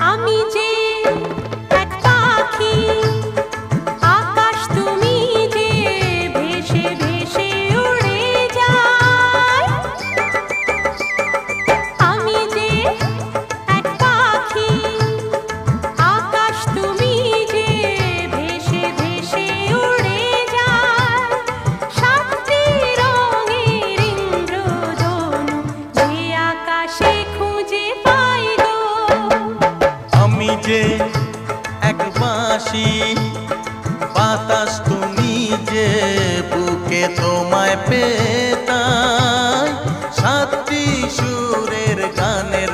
আমি যে এক পাখি, আকাশ তুমি যে ভেসে ভেসে উড়ে যাই। আমি যে এক পাখি, আকাশ তুমি যে ভেসে ভেসে উড়ে যাই। সাতটি রঙের ইন্দ্রধনু যে আকাশে খুঁজে পাই গো। আমি যে এক বাঁশি, বাতাস তুমি যে বুকে তোমায় পেতাই। সাতটি সুরের গানের